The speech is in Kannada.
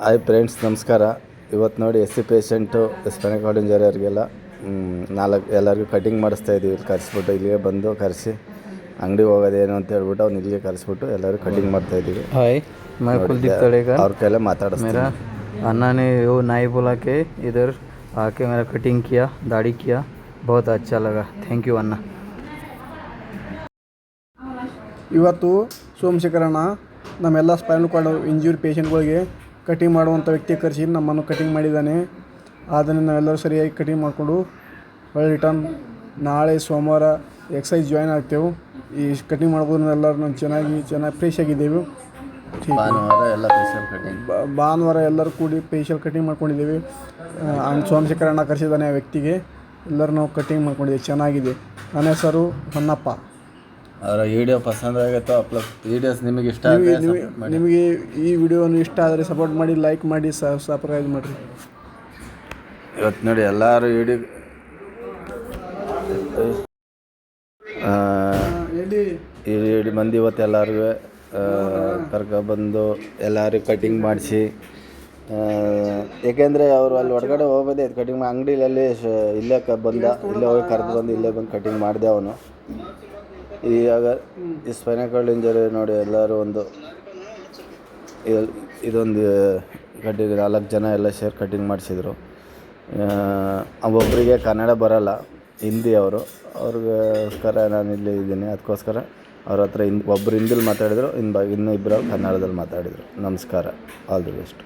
ಹಾಯ್ ಫ್ರೆಂಡ್ಸ್, ನಮಸ್ಕಾರ. ಇವತ್ತು ನೋಡಿ S C patient spinal cord injury ಅವ್ರಿಗೆಲ್ಲ ಎಲ್ಲರಿಗೂ ಕಟಿಂಗ್ ಮಾಡಿಸ್ತಾ ಇದ್ದೀವಿ. ಇಲ್ಲಿ ಕರೆಸ್ಬಿಟ್ಟು ಇಲ್ಲಿಗೆ ಬಂದು ಕರೆಸಿ ಅಂಗಡಿಗೆ ಹೋಗೋದೇನು ಅಂತ ಹೇಳ್ಬಿಟ್ಟು ಅವ್ನು ಇಲ್ಲಿಗೆ ಕರೆಸ್ಬಿಟ್ಟು ಎಲ್ಲರೂ ಕಟಿಂಗ್ ಮಾಡ್ತಾಯಿದ್ದೀವಿ. हाय, मैं कुलदीप तड़ेगा. ಅವ್ರ ಕೈಲೇ ಮಾತಾಡಿಸ್ತೀನಿ. मेरा अन्ना ने वो नाई बोला के इधर आके मेरा कटिंग किया, दाढ़ी किया, बहुत अच्छा लगा. थैंक यू अन्ना. ಇವತ್ತು ಸೋಮಶೇಖರಣ್ಣ ನಮ್ಮೆಲ್ಲ ಸ್ಪೈನಲ್ ಕಾರ್ಡ್ ಇಂಜುರಿ ಪೇಷೆಂಟ್ಗಳಿಗೆ ಕಟಿಂಗ್ ಮಾಡುವಂಥ ವ್ಯಕ್ತಿ ಕರೆಸಿ ನಮ್ಮನ್ನು ಕಟಿಂಗ್ ಮಾಡಿದ್ದಾನೆ. ಅದನ್ನು ನಾವೆಲ್ಲರೂ ಸರಿಯಾಗಿ ಕಟಿಂಗ್ ಮಾಡಿಕೊಂಡು ಹೊಳ್ಳಿ ರಿಟರ್ನ್ ನಾಳೆ ಸೋಮವಾರ ಎಕ್ಸಸೈಸ್ ಜಾಯ್ನ್ ಆಗ್ತೇವೆ. ಈ ಕಟಿಂಗ್ ಮಾಡ್ಬೋದು ಎಲ್ಲರೂ ನಾವು ಚೆನ್ನಾಗಿ ಫ್ರೆಶ್ ಆಗಿದ್ದೇವೆ. ಭಾನುವಾರ ಎಲ್ಲರೂ ಕೂಡಿ ಫೇಶಿಯಲ್ ಕಟಿಂಗ್ ಮಾಡ್ಕೊಂಡಿದ್ದೇವೆ. ಸೋಮಶೇಖರಣ್ಣ ಕರೆಸಿದ್ದಾನೆ ಆ ವ್ಯಕ್ತಿಗೆ. ಎಲ್ಲರೂ ನಾವು ಕಟಿಂಗ್ ಮಾಡ್ಕೊಂಡಿದ್ದೇವೆ, ಚೆನ್ನಾಗಿದೆ. ನನ್ನ ಹೆಸರು ಹೊನ್ನಪ್ಪ. ಅವರ ವಿಡಿಯೋ ಪಸಂದ್ ಆಗಿತ್ತು. ವಿಡಿಯೋಸ್ ನಿಮಗೆ ಇಷ್ಟ ನಿಮಗೆ ಈ ವಿಡಿಯೋವನ್ನು ಇಷ್ಟ ಆದರೆ ಸಪೋರ್ಟ್ ಮಾಡಿ, ಲೈಕ್ ಮಾಡಿ, ಸಬ್ಸ್ಕ್ರೈಬ್ ಮಾಡಿರಿ. ಇವತ್ತು ನೋಡಿ ಎಲ್ಲರೂ ಇಡೀ ಮಂದಿ ಇವತ್ತು ಎಲ್ಲರಿಗೂ ಕರ್ಕೊಬಂದು ಎಲ್ಲರಿಗೂ ಕಟಿಂಗ್ ಮಾಡಿಸಿ, ಏಕೆಂದರೆ ಅವರು ಅಲ್ಲಿ ಹೊರಗಡೆ ಹೋಗೋದೇ ಕಟಿಂಗ್ ಅಂಗಡಿಯಲ್ಲಿ ಇಲ್ಲೇ ಇಲ್ಲೇ ಹೋಗಿ ಕರೆದು ಬಂದು ಇಲ್ಲೇ ಬಂದು ಕಟಿಂಗ್ ಮಾಡಿದೆ ಅವನು. ಈಗ ಈ ಸ್ಪೈನಲ್ ಕಾರ್ಡ್ ಇಂಜರಿ ನೋಡಿ ಎಲ್ಲರೂ ಇದೊಂದು ಕಟಿಂಗ್ 4 ಜನ ಎಲ್ಲ ಸೇರಿ ಕಟಿಂಗ್ ಮಾಡಿಸಿದ್ರು. ಒಬ್ಬರಿಗೆ ಕನ್ನಡ ಬರೋಲ್ಲ, ಹಿಂದಿ ಅವ್ರಿಗೋಸ್ಕರ ನಾನು ಇಲ್ಲಿ ಇದ್ದೀನಿ. ಅದಕ್ಕೋಸ್ಕರ ಅವ್ರ ಹತ್ರ ಒಬ್ಬರು ಹಿಂದಿಲಿ ಮಾತಾಡಿದರು, ಇನ್ನೂ ಇಬ್ಬರು ಕನ್ನಡದಲ್ಲಿ ಮಾತಾಡಿದರು. ನಮಸ್ಕಾರ, ಆಲ್ ದಿ ಬೆಸ್ಟ್.